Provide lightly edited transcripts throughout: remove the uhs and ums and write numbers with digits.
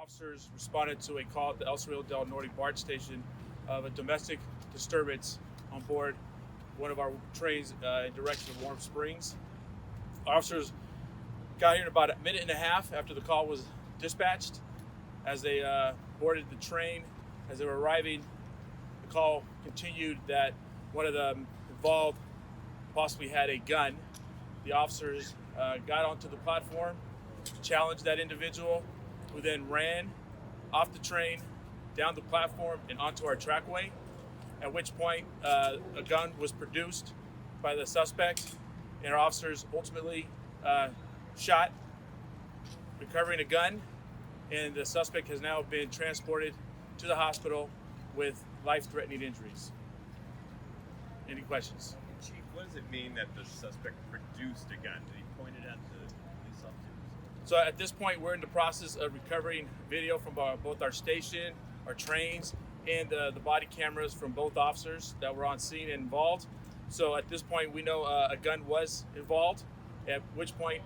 Officers responded to a call at the Cerrito del Norte BART station of a domestic disturbance on board one of our trains in direction of Warm Springs. Officers got here in about a minute and a half after the call was dispatched. As they boarded the train, as they were arriving, the call continued that one of them involved possibly had a gun. The officers got onto the platform, challenged that individual, who then ran off the train, down the platform, and onto our trackway, at which point a gun was produced by the suspect, and our officers ultimately shot, recovering a gun, and the suspect has now been transported to the hospital with life-threatening injuries. Any questions? Chief, what does it mean that the suspect produced a gun? Did he point it at the police officers? So at this point, we're in the process of recovering video from both our station, our trains, and the body cameras from both officers that were on scene and involved. So at this point, we know a gun was involved, at which point,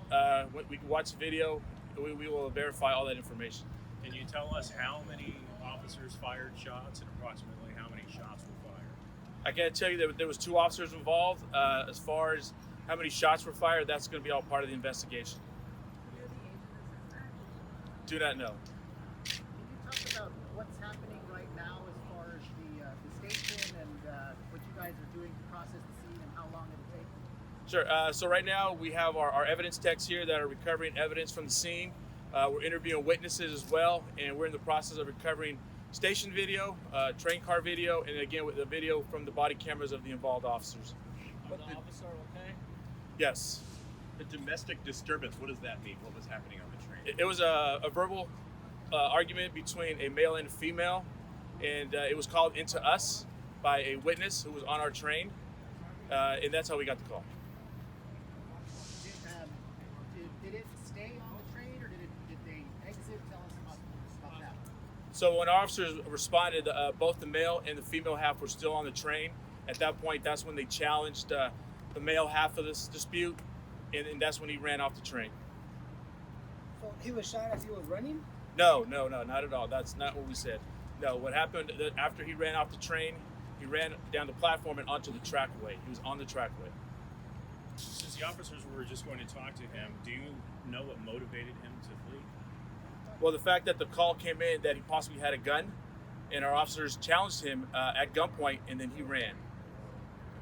when we watch the video, we will verify all that information. Can you tell us how many officers fired shots and approximately how many shots were fired? I can't tell you that there was 2 officers involved. As far as how many shots were fired, that's going to be all part of the investigation. Do not know. Can you talk about what's happening right now as far as the station and what you guys are doing to process the scene and how long it'll take? Sure. So right now we have our evidence techs here that are recovering evidence from the scene. We're interviewing witnesses as well, and we're in the process of recovering station video, train car video, and again with the video from the body cameras of the involved officers. Was the officer okay? Yes. The domestic disturbance, what does that mean? What was happening on the train? It was a verbal argument between a male and a female, and it was called into us by a witness who was on our train, and that's how we got the call. Did it stay on the train, or did they exit? Tell us about that. So when our officers responded, both the male and the female half were still on the train. At that point, that's when they challenged the male half of this dispute, and that's when he ran off the train. So he was shot as he was running? No, not at all. That's not what we said. No, what happened after he ran off the train, he ran down the platform and onto the trackway. He was on the trackway. Since the officers were just going to talk to him, do you know what motivated him to flee? Well, the fact that the call came in that he possibly had a gun, and our officers challenged him at gunpoint, and then he ran.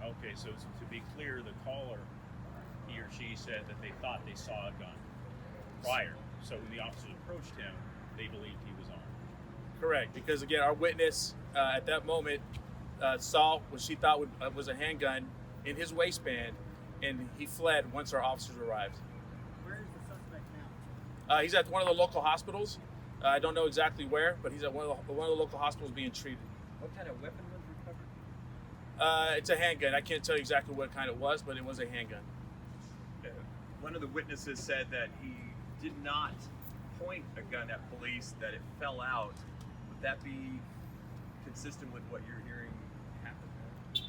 Okay, so to be clear, the caller, he or she said that they thought they saw a gun prior. So when the officers approached him, they believed he was armed. Correct, because again, our witness at that moment saw what she thought was a handgun in his waistband, and he fled once our officers arrived. Where is the suspect now? He's at one of the local hospitals. I don't know exactly where, but he's at one of the local hospitals being treated. What kind of weapon was recovered? It's a handgun. I can't tell you exactly what kind it was, but it was a handgun. One of the witnesses said that he did not point a gun at police, that it fell out. Would that be consistent with what you're hearing happened?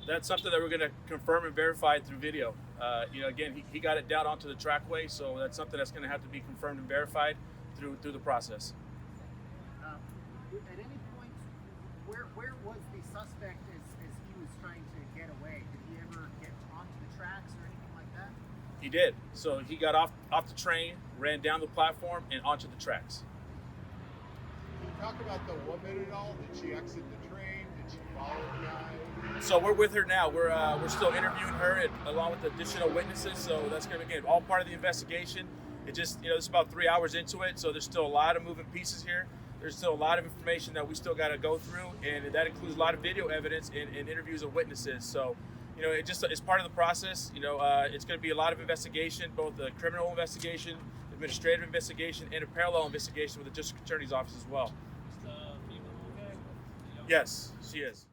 That's something that we're going to confirm and verify through video. Again, he got it down onto the trackway, so that's something that's going to have to be confirmed and verified through the process. At any point, where was the suspect as he was trying to get away? Did he ever get onto the tracks or anything like that? He did. So he got off the train, ran down the platform, and onto the tracks. Can you talk about the woman at all? Did she exit the train? Did she follow the guy? So we're with her now. We're still interviewing her along with additional witnesses. So that's going to be, again, all part of the investigation. It just, it's about 3 hours into it, so there's still a lot of moving pieces here. There's still a lot of information that we still got to go through, and that includes a lot of video evidence and interviews of witnesses. So, it's part of the process. It's going to be a lot of investigation, both the criminal investigation, administrative investigation, and a parallel investigation with the district attorney's office as well. Is the female okay? Yes, she is.